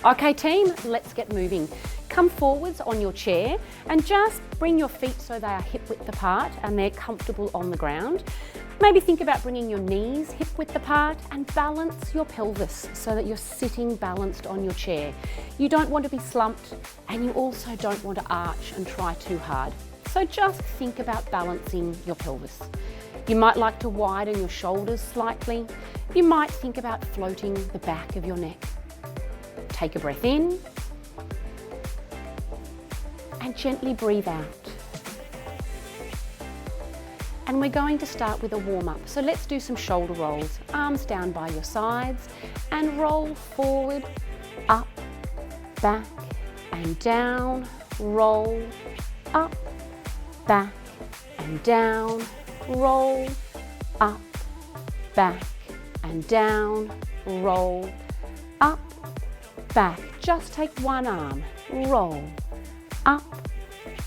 Okay team, let's get moving. Come forwards on your chair and just bring your feet so they are hip width apart and they're comfortable on the ground. Maybe think about bringing your knees hip width apart and balance your pelvis so that you're sitting balanced on your chair. You don't want to be slumped and you also don't want to arch and try too hard. So just think about balancing your pelvis. You might like to widen your shoulders slightly. You might think about floating the back of your neck. Take a breath in and gently breathe out. And we're going to start with a warm-up. So let's do some shoulder rolls. Arms down by your sides and roll forward, up, back and down. Roll, up, back and down. Roll, up, back and down. Roll, up, back. Just take one arm. Roll, up,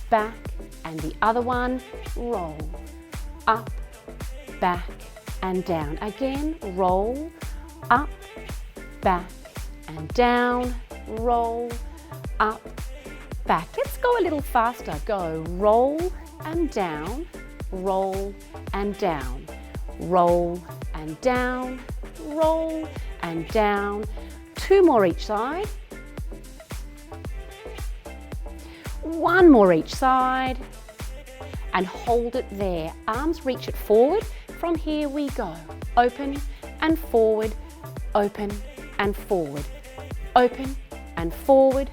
back and the other one. Roll, up, back and down. Again, roll, up, back and down. Roll, up, back. Let's go a little faster. Go roll and down, roll and down, roll and down, roll and down. Two more each side. One more each side. And hold it there. Arms reach it forward. From here we go. Open and forward, open and forward, open and forward,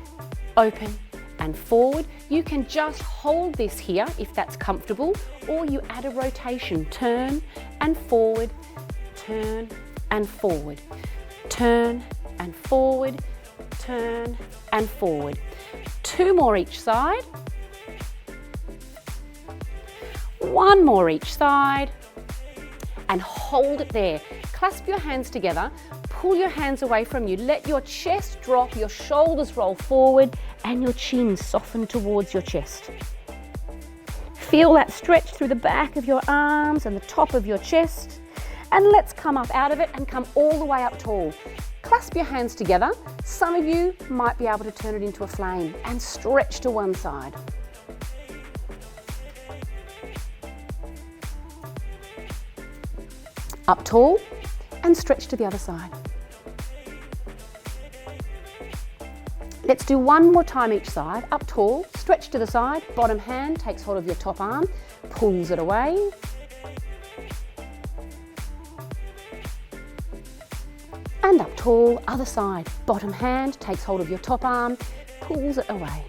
open and forward. You can just hold this here if that's comfortable, or you add a rotation. Turn and forward, turn and forward, turn and forward, turn and forward. Two more each side. One more each side and hold it there. Clasp your hands together, pull your hands away from you, let your chest drop, your shoulders roll forward and your chin soften towards your chest. Feel that stretch through the back of your arms and the top of your chest. And let's come up out of it and come all the way up tall. Clasp your hands together. Some of you might be able to turn it into a flame and stretch to one side. Up tall and stretch to the other side. Let's do one more time each side. Up tall, stretch to the side, bottom hand takes hold of your top arm, pulls it away. And up tall, other side, bottom hand takes hold of your top arm, pulls it away.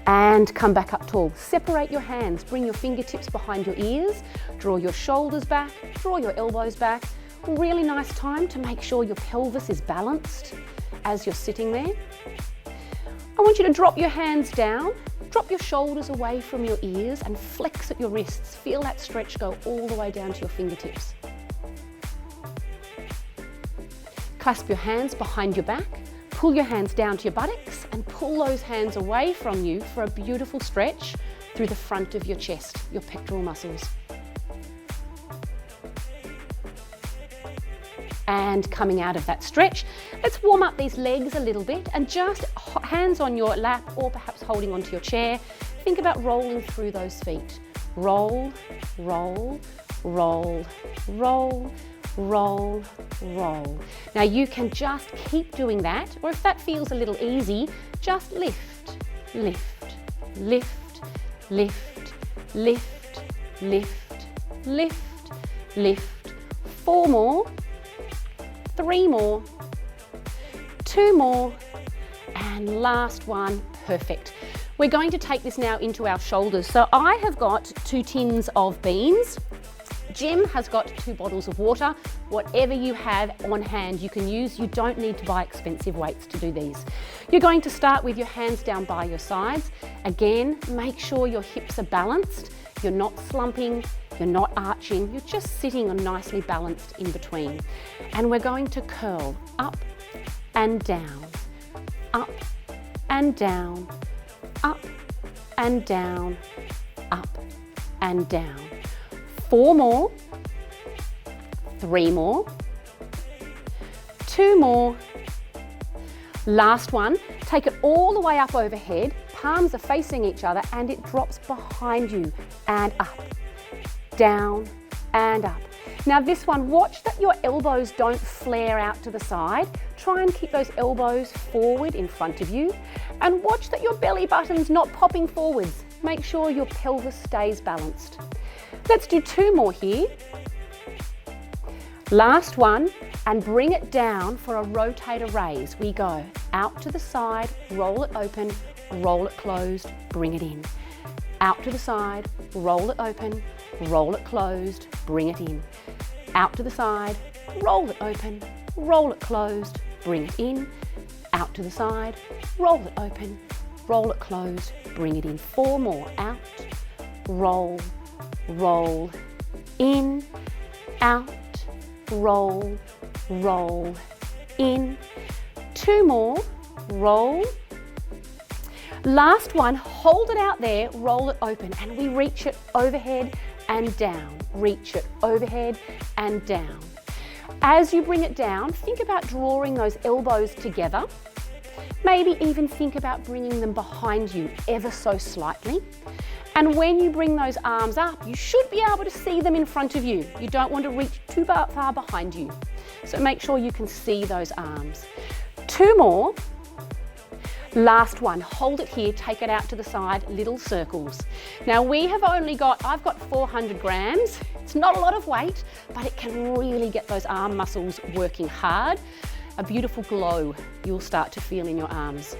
And come back up tall. Separate your hands, bring your fingertips behind your ears, draw your shoulders back, draw your elbows back. Really nice time to make sure your pelvis is balanced as you're sitting there. I want you to drop your hands down, drop your shoulders away from your ears and flex at your wrists. Feel that stretch go all the way down to your fingertips. Clasp your hands behind your back. Pull your hands down to your buttocks and pull those hands away from you for a beautiful stretch through the front of your chest, your pectoral muscles. And coming out of that stretch, let's warm up these legs a little bit and just hands on your lap or perhaps holding onto your chair. Think about rolling through those feet. Roll, roll, roll, roll, roll, roll. Now you can just keep doing that, or if that feels a little easy, just lift, lift, lift, lift, lift, lift, lift, lift. 4 more, 3 more, 2 more, and last one, perfect. We're going to take this now into our shoulders. So I have got 2 tins of beans. Jim has got 2 bottles of water. Whatever you have on hand you can use. You don't need to buy expensive weights to do these. You're going to start with your hands down by your sides. Again, make sure your hips are balanced. You're not slumping, you're not arching, you're just sitting on nicely balanced in between. And we're going to curl up and down, up and down, up and down, up and down. 4 more, 3 more, 2 more. Last one, take it all the way up overhead, palms are facing each other and it drops behind you and up, down and up. Now this one, watch that your elbows don't flare out to the side. Try and keep those elbows forward in front of you and watch that your belly button's not popping forwards. Make sure your pelvis stays balanced. Let's do 2 more here. Last one, and bring it down for a rotator raise. We go out to the side, roll it open, roll it closed, bring it in. Out to the side, roll it open, roll it closed, bring it in. Out to the side, roll it open, roll it closed, bring it in. Out to the side, roll it open, roll it closed, bring it in. 4 more. Out, roll, roll, in, out, roll, roll, in. 2 more, roll. Last one, hold it out there, roll it open, and we reach it overhead and down. Reach it overhead and down. As you bring it down, think about drawing those elbows together. Maybe even think about bringing them behind you ever so slightly. And when you bring those arms up, you should be able to see them in front of you. You don't want to reach too far behind you. So make sure you can see those arms. 2 more. Last one, hold it here, take it out to the side, little circles. Now I've got 400 grams. It's not a lot of weight, but it can really get those arm muscles working hard. A beautiful glow you'll start to feel in your arms.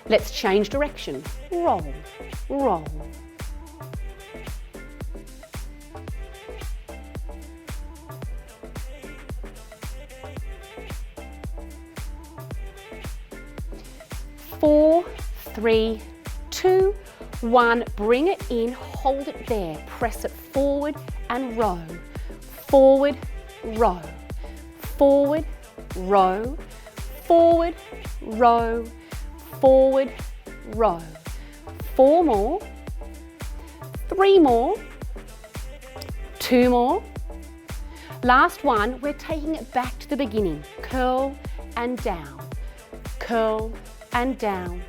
Let's change direction. Roll, roll. Four, 3, 2, 1. Bring it in, hold it there. Press it forward and row. Forward, row. Forward, row. Forward, row. Forward, row. 4 more. 3 more. 2 more. Last one, we're taking it back to the beginning. Curl and down. Curl and down.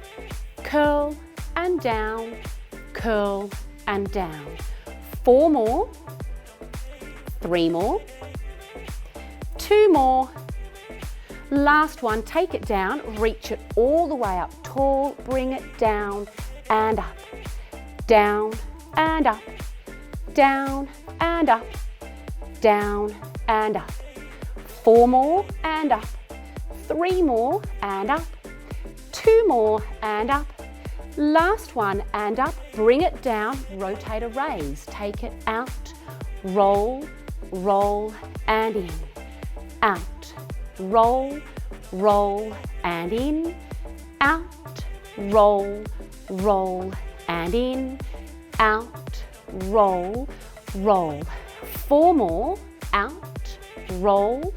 Curl and down. Curl and down. 4 more. 3 more. 2 more. Last one, take it down, reach it all the way up tall, bring it down and up. Down and up. Down and up. Down and up. 4 more and up. 3 more and up. 2 more and up. Last one and up. Bring it down, rotator raise. Take it out, roll, roll and in. Out, roll, roll and in. Out, roll, roll and in. Out, roll, roll. 4 more. Out, roll,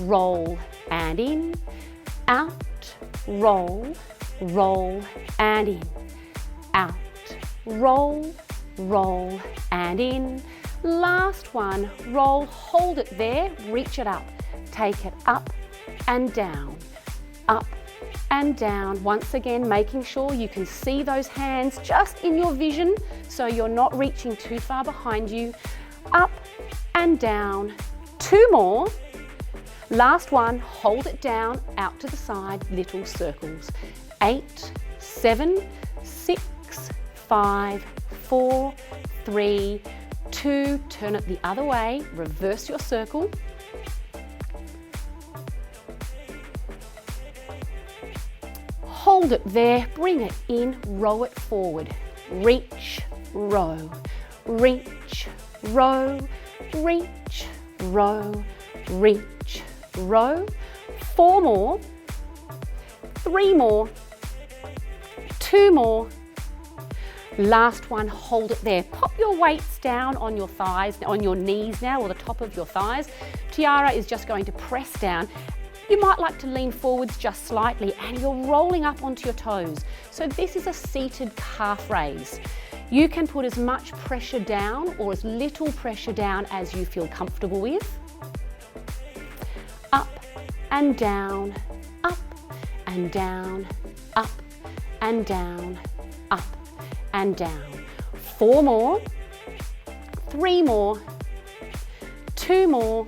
roll and in. Out, roll, roll and in. Out, roll, roll and in. Last one, roll, hold it there, reach it up. Take it up and down, up and down. Once again, making sure you can see those hands just in your vision so you're not reaching too far behind you. Up and down. 2 more. Last one, hold it down, out to the side, little circles. 8, 7, 6, 5, 4, 3, 2, turn it the other way, reverse your circle. Hold it there, bring it in, row it forward. Reach, row, reach, row, reach, row, reach, row. 4 more, 3 more, 2 more. Last one, hold it there. Pop your weights down on your thighs, on your knees now, or the top of your thighs. Tiara is just going to press down. You might like to lean forwards just slightly and you're rolling up onto your toes. So this is a seated calf raise. You can put as much pressure down or as little pressure down as you feel comfortable with. up and down, up and down, up and down, up and down. 4 more, 3 more, 2 more,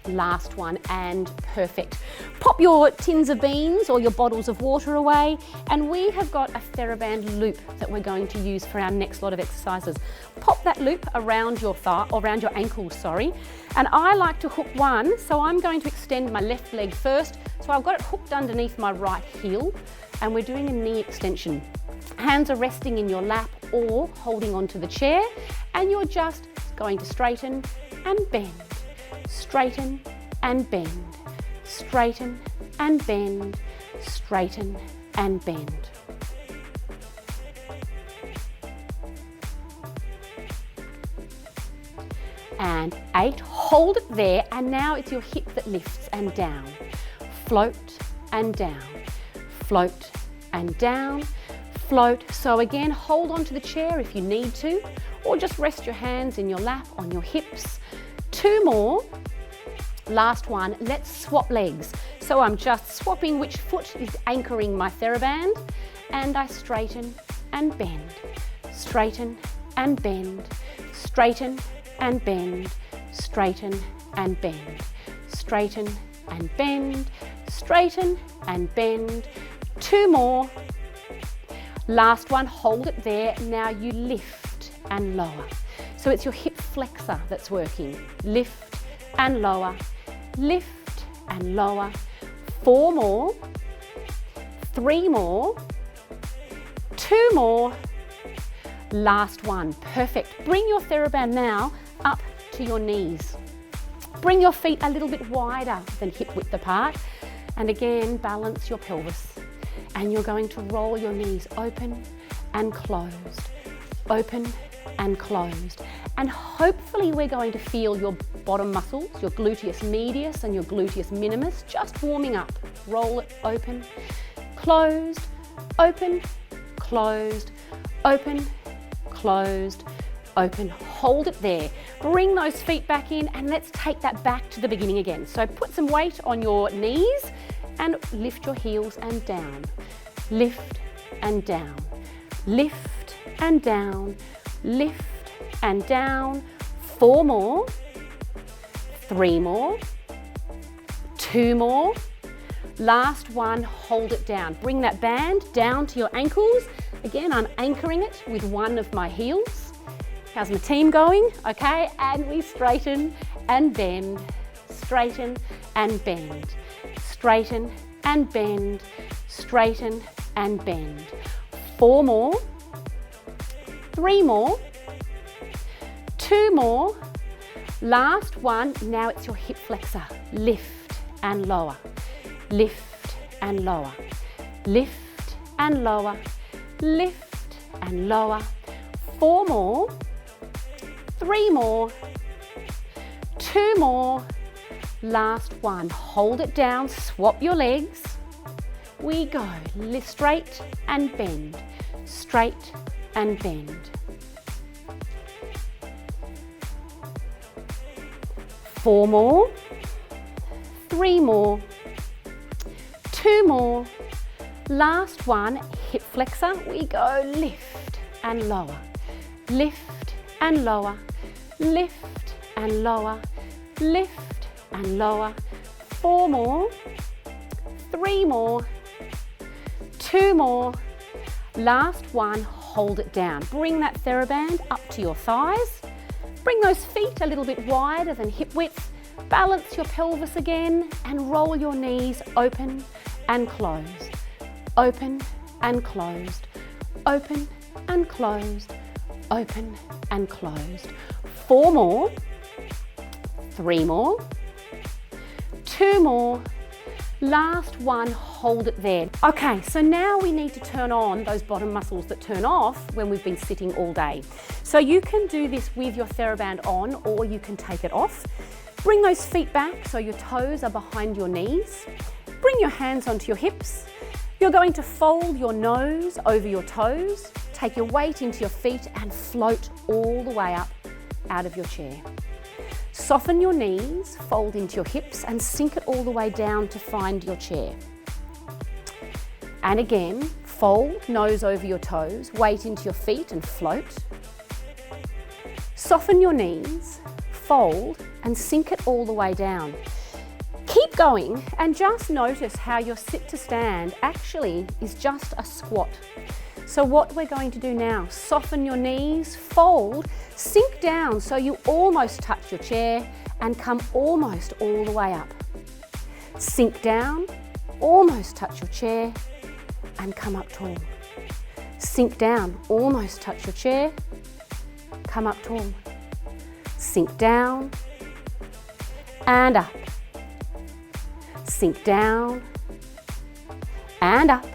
last one, and perfect. Pop your tins of beans or your bottles of water away, and we have got a TheraBand loop that we're going to use for our next lot of exercises. Pop that loop around your thigh, or around your ankles, sorry. And I like to hook one, so I'm going to extend my left leg first. So I've got it hooked underneath my right heel, and we're doing a knee extension. Hands are resting in your lap or holding onto the chair, and you're just going to straighten and bend, straighten and bend, straighten and bend, straighten and bend. And 8, hold it there, and now it's your hip that lifts and down. Float and down, float and down, float. So again, hold onto the chair if you need to, or just rest your hands in your lap on your hips. 2 more. Last one, let's swap legs. So I'm just swapping which foot is anchoring my TheraBand, and I straighten and bend, straighten and bend, straighten and bend, straighten and bend, straighten and bend, straighten and bend. 2 more. Last one, hold it there. Now you lift and lower. So it's your hip flexor that's working. Lift and lower, lift and lower. 4 more, 3 more, 2 more, last one. Perfect. Bring your TheraBand now up to your knees. Bring your feet a little bit wider than hip width apart, and again balance your pelvis, and you're going to roll your knees open and closed, open and closed, and hopefully we're going to feel your bottom muscles, your gluteus medius and your gluteus minimus, just warming up. Roll it open, closed, open, closed, open, closed, open. Hold it there. Bring those feet back in, and let's take that back to the beginning again. So put some weight on your knees and lift your heels and down. Lift and down, lift and down, lift and down. 4 more, 3 more, 2 more. Last one, hold it down. Bring that band down to your ankles. Again, I'm anchoring it with one of my heels. How's my team going? Okay, and we straighten and bend, straighten and bend, straighten and bend, straighten and bend. 4 more, 3 more, 2 more. Last one, now it's your hip flexor. Lift and lower, lift and lower, lift and lower, lift and lower. 4 more, 3 more, 2 more. Last one, hold it down, swap your legs. We go, lift straight and bend, straight and bend. 4 more, 3 more, 2 more. Last one, hip flexor. We go, lift and lower, lift and lower, lift and lower, lift and lower. 4 more, 3 more, 2 more. Last one, hold it down. Bring that TheraBand up to your thighs. Bring those feet a little bit wider than hip width. Balance your pelvis again and roll your knees open and closed, open and closed, open and closed, open and closed. 4 more, 3 more, 2 more. Last one, hold it there. Okay, so now we need to turn on those bottom muscles that turn off when we've been sitting all day. So you can do this with your TheraBand on, or you can take it off. Bring those feet back so your toes are behind your knees. Bring your hands onto your hips. You're going to fold your nose over your toes, take your weight into your feet and float all the way up out of your chair. Soften your knees, fold into your hips and sink it all the way down to find your chair. And again, fold, nose over your toes, weight into your feet and float. Soften your knees, fold and sink it all the way down. Keep going and just notice how your sit to stand actually is just a squat. So what we're going to do now, soften your knees, fold, sink down so you almost touch your chair and come almost all the way up. Sink down, almost touch your chair and come up tall. Sink down, almost touch your chair, come up tall. Sink down and up. Sink down and up.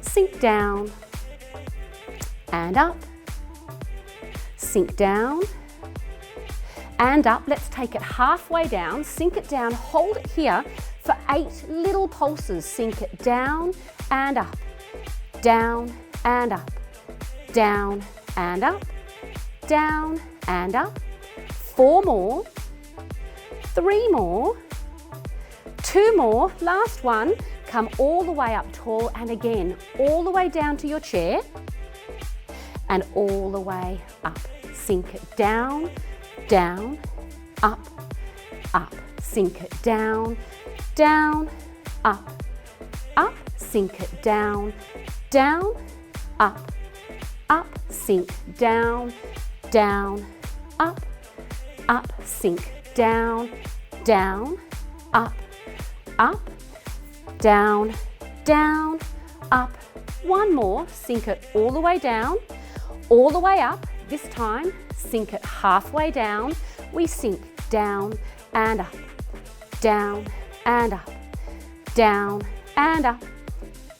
Sink down and up. Sink down and up. Let's take it halfway down, sink it down, hold it here for 8 little pulses. Sink it down and up, down and up, down and up, down and up. 4 more, 3 more, 2 more, last one. Come all the way up tall and again, all the way down to your chair and all the way up. Sink it down, down, up, up. Sink it down, down, up, up. Sink it down, down, up, up. Sink down, down, up, up. Sink down, down, up, up. Down, down, up. 1 more, sink it all the way down, all the way up. This time, sink it halfway down. We sink down and up, down and up, down and up,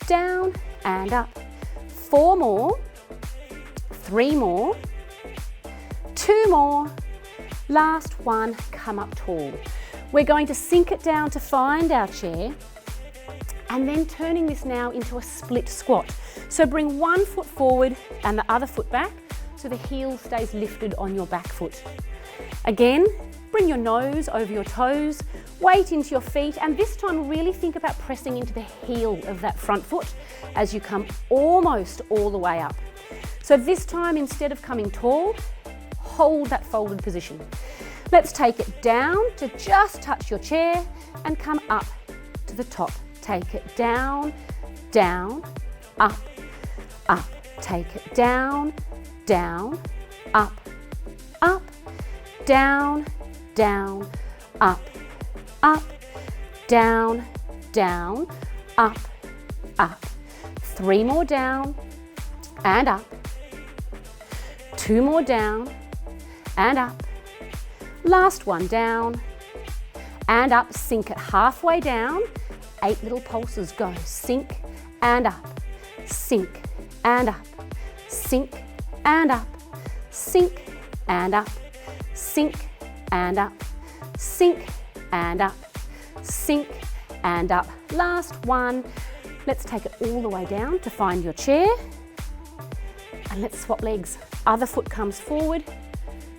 down and up. 4 more, 3 more, 2 more, last one, come up tall. We're going to sink it down to find our chair, and then turning this now into a split squat. So bring 1 foot forward and the other foot back so the heel stays lifted on your back foot. Again, bring your nose over your toes, weight into your feet, and this time really think about pressing into the heel of that front foot as you come almost all the way up. So this time, instead of coming tall, hold that folded position. Let's take it down to just touch your chair and come up to the top. Take it down, down, up, up. Take it down, down, up, up, down, down, up, up, down, down, up, up. 3 more down and up. 2 more down and up. Last one down and up. Sink it halfway down. 8 little pulses go. Sink and up, sink and up, sink and up, sink and up, sink and up, sink and up, sink and up. Last one. Let's take it all the way down to find your chair. And let's swap legs. Other foot comes forward.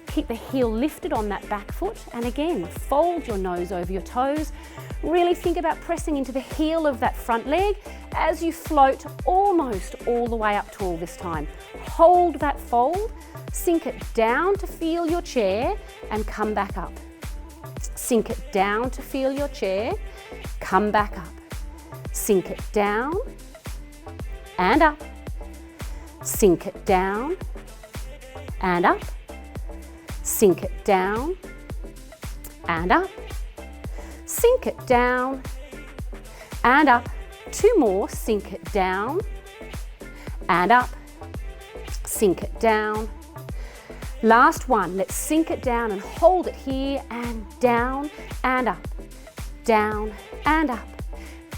Keep the heel lifted on that back foot. And again, fold your nose over your toes. Really think about pressing into the heel of that front leg as you float almost all the way up tall this time. Hold that fold, sink it down to feel your chair and come back up. Sink it down to feel your chair, come back up. Sink it down and up. Sink it down and up. Sink it down and up. Sink it down and up. 2 more, sink it down and up. Sink it down. Last one, let's sink it down and hold it here and down and up. Down and up.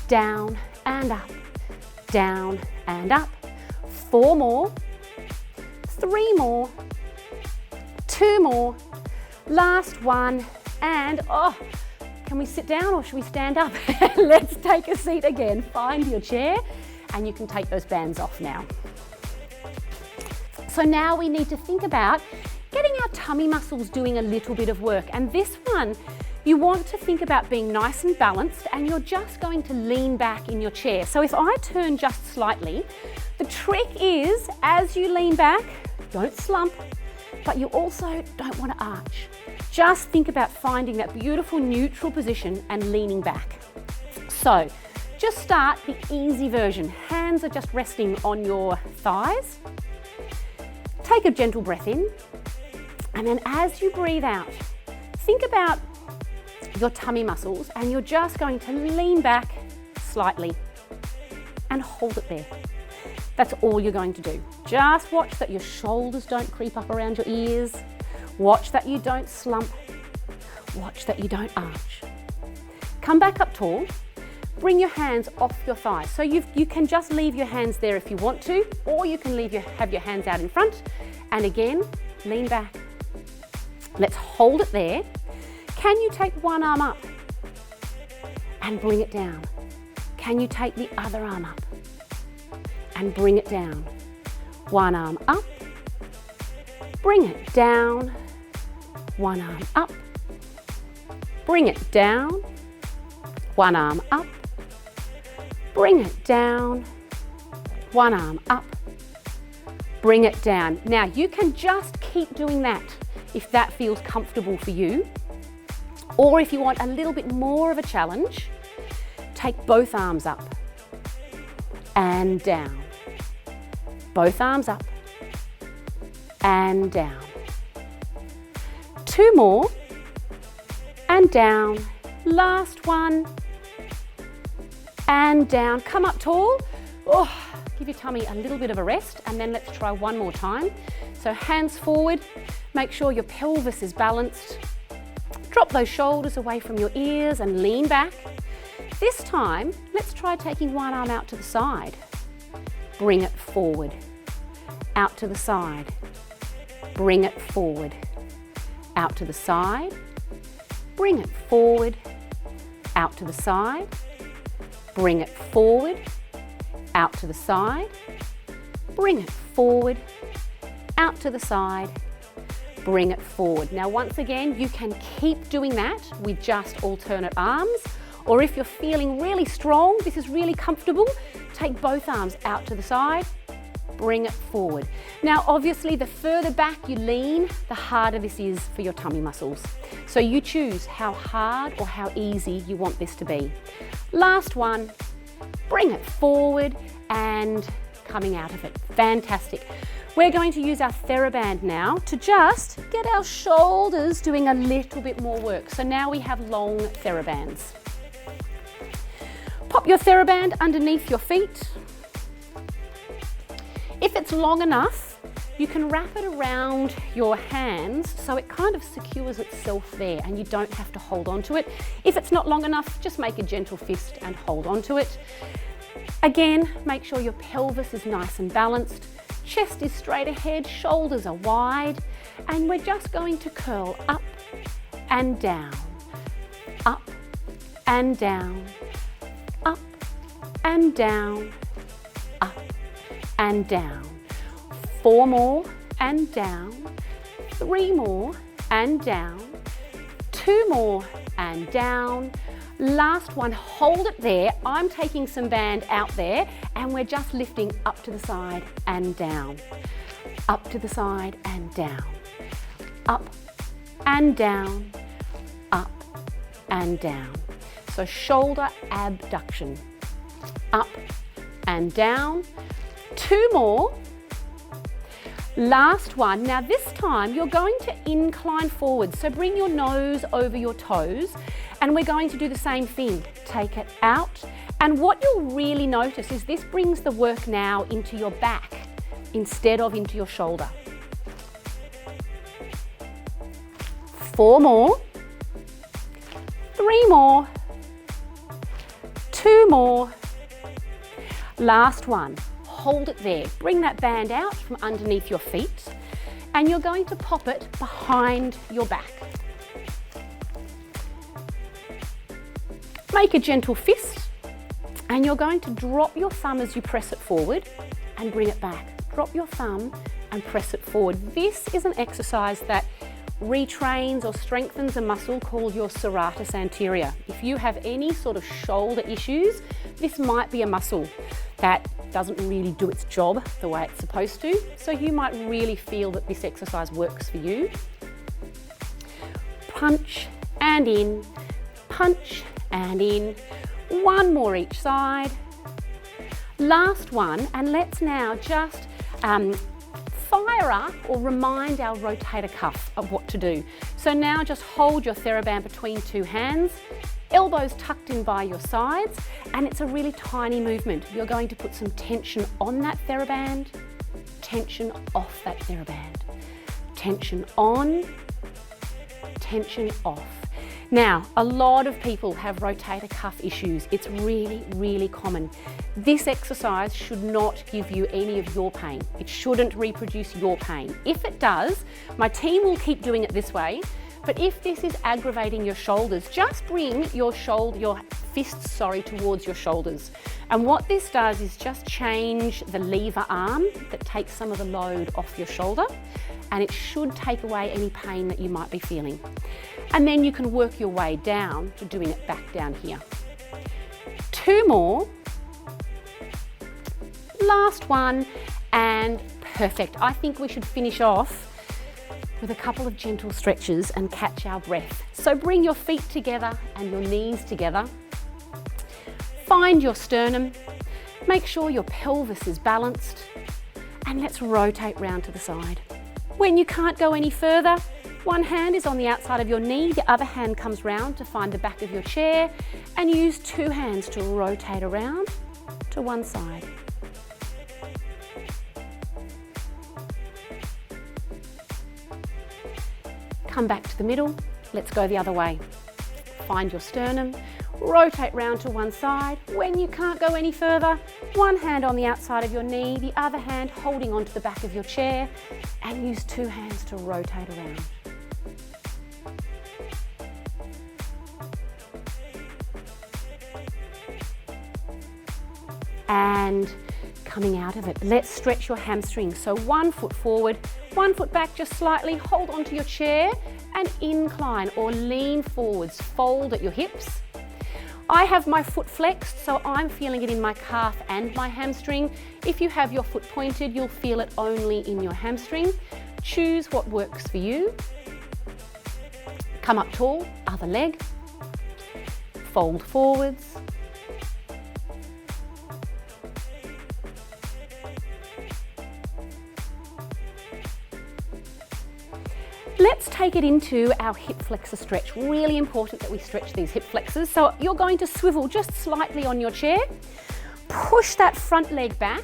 Down and up. Down and up. 4 more. 3 more. 2 more. Last one. And can we sit down or should we stand up? Let's take a seat again. Find your chair and you can take those bands off now. So now we need to think about getting our tummy muscles doing a little bit of work. And this one, you want to think about being nice and balanced, and you're just going to lean back in your chair. So if I turn just slightly, the trick is, as you lean back, don't slump, but you also don't want to arch. Just think about finding that beautiful neutral position and leaning back. So just start the easy version. Hands are just resting on your thighs. Take a gentle breath in, and then as you breathe out, think about your tummy muscles, and you're just going to lean back slightly and hold it there. That's all you're going to do. Just watch that your shoulders don't creep up around your ears. Watch that you don't slump. Watch that you don't arch. Come back up tall. Bring your hands off your thighs. So you can just leave your hands there if you want to, or you can have your hands out in front. And again, lean back. Let's hold it there. Can you take one arm up and bring it down? Can you take the other arm up and bring it down? One arm up, bring it down. One arm up, bring it down. One arm up, bring it down. One arm up, bring it down. Now you can just keep doing that if that feels comfortable for you. Or if you want a little bit more of a challenge, take both arms up and down. Both arms up and down. Two more and down. Last one and down. Come up tall. Oh, give your tummy a little bit of a rest, and then let's try one more time. So hands forward, make sure your pelvis is balanced. Drop those shoulders away from your ears and lean back. This time, let's try taking one arm out to the side. Bring it forward. Out to the side. Bring it forward. Out to the side. Bring it forward. Out to the side. Bring it forward. Out to the side. Bring it forward. Out to the side. Bring it forward. Now once again, you can keep doing that with just alternate arms, or if you're feeling really strong, this is really comfortable, take both arms out to the side, bring it forward. Now obviously the further back you lean, the harder this is for your tummy muscles. So you choose how hard or how easy you want this to be. Last one, bring it forward and coming out of it. Fantastic. We're going to use our TheraBand now to just get our shoulders doing a little bit more work. So now we have long TheraBands. Pop your TheraBand underneath your feet. If it's long enough, you can wrap it around your hands so it kind of secures itself there and you don't have to hold on to it. If it's not long enough, just make a gentle fist and hold on to it. Again, make sure your pelvis is nice and balanced. Chest is straight ahead, shoulders are wide, and we're just going to curl up and down, up and down, up and down, up and down. 4 more and down, 3 more and down, 2 more and down. Last one, hold it there. I'm taking some band out there and we're just lifting up to the side and down, up to the side and down, up and down, up and down. So shoulder abduction, up and down. 2 more. Last one. Now this time you're going to incline forward. So bring your nose over your toes and we're going to do the same thing. Take it out. And what you'll really notice is this brings the work now into your back instead of into your shoulder. 4 more. 3 more. 2 more. Last one. Hold it there. Bring that band out from underneath your feet and you're going to pop it behind your back. Make a gentle fist and you're going to drop your thumb as you press it forward and bring it back. Drop your thumb and press it forward. This is an exercise that retrains or strengthens a muscle called your serratus anterior. If you have any sort of shoulder issues, this might be a muscle that doesn't really do its job the way it's supposed to. So you might really feel that this exercise works for you. Punch and in, punch and in. One more each side. Last one, and let's now just fire up or remind our rotator cuff of what to do. So now just hold your TheraBand between two hands, elbows tucked in by your sides, and it's a really tiny movement. You're going to put some tension on that TheraBand, tension off that TheraBand, tension on, tension off. Now, a lot of people have rotator cuff issues. It's really, really common. This exercise should not give you any of your pain. It shouldn't reproduce your pain. If it does, my team will keep doing it this way, but if this is aggravating your shoulders, just bring your fists towards your shoulders. And what this does is just change the lever arm that takes some of the load off your shoulder, and it should take away any pain that you might be feeling. And then you can work your way down to doing it back down here. Two more. Last one, and perfect. I think we should finish off with a couple of gentle stretches and catch our breath. So bring your feet together and your knees together. Find your sternum. Make sure your pelvis is balanced, and let's rotate round to the side. When you can't go any further, one hand is on the outside of your knee, the other hand comes round to find the back of your chair, and use two hands to rotate around to one side. Come back to the middle, let's go the other way. Find your sternum, rotate round to one side. When you can't go any further, one hand on the outside of your knee, the other hand holding onto the back of your chair, and use two hands to rotate around. And coming out of it, let's stretch your hamstrings. So 1 foot forward, 1 foot back just slightly, hold onto your chair and incline or lean forwards, fold at your hips. I have my foot flexed, so I'm feeling it in my calf and my hamstring. If you have your foot pointed, you'll feel it only in your hamstring. Choose what works for you. Come up tall, other leg, fold forwards. Let's take it into our hip flexor stretch. Really important that we stretch these hip flexors. So you're going to swivel just slightly on your chair, push that front leg back,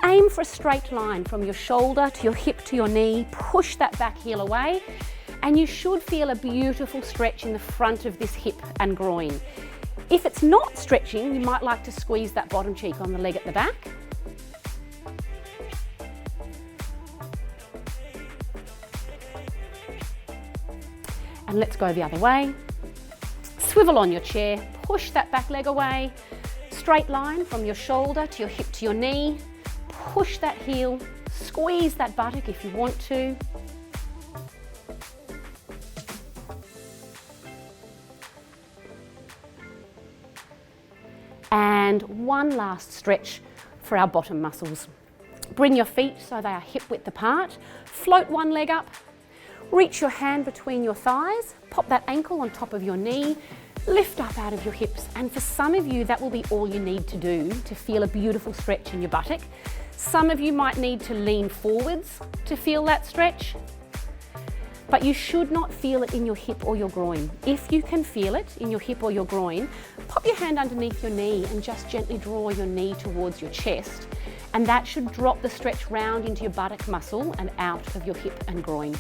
aim for a straight line from your shoulder to your hip to your knee, push that back heel away, and you should feel a beautiful stretch in the front of this hip and groin. If it's not stretching, you might like to squeeze that bottom cheek on the leg at the back. And let's go the other way. Swivel on your chair, push that back leg away, straight line from your shoulder to your hip to your knee, push that heel, squeeze that buttock if you want to. And one last stretch for our bottom muscles. Bring your feet so they are hip width apart, float one leg up, reach your hand between your thighs, pop that ankle on top of your knee, lift up out of your hips, and for some of you that will be all you need to do to feel a beautiful stretch in your buttock. Some of you might need to lean forwards to feel that stretch, but you should not feel it in your hip or your groin. If you can feel it in your hip or your groin, pop your hand underneath your knee and just gently draw your knee towards your chest, and that should drop the stretch round into your buttock muscle and out of your hip and groin.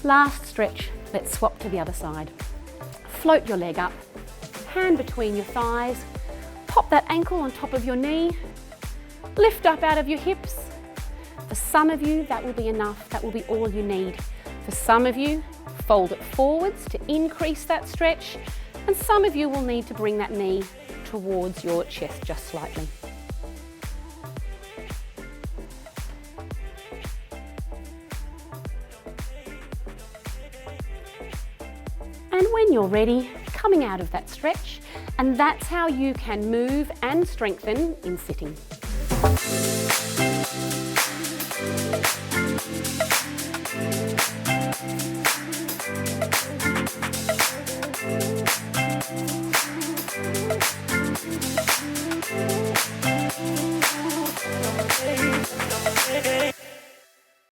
Last stretch, let's swap to the other side. Float your leg up, hand between your thighs, pop that ankle on top of your knee, lift up out of your hips. For some of you, that will be enough, that will be all you need. For some of you, fold it forwards to increase that stretch, and some of you will need to bring that knee towards your chest just slightly. And when you're ready, coming out of that stretch, and that's how you can move and strengthen in sitting.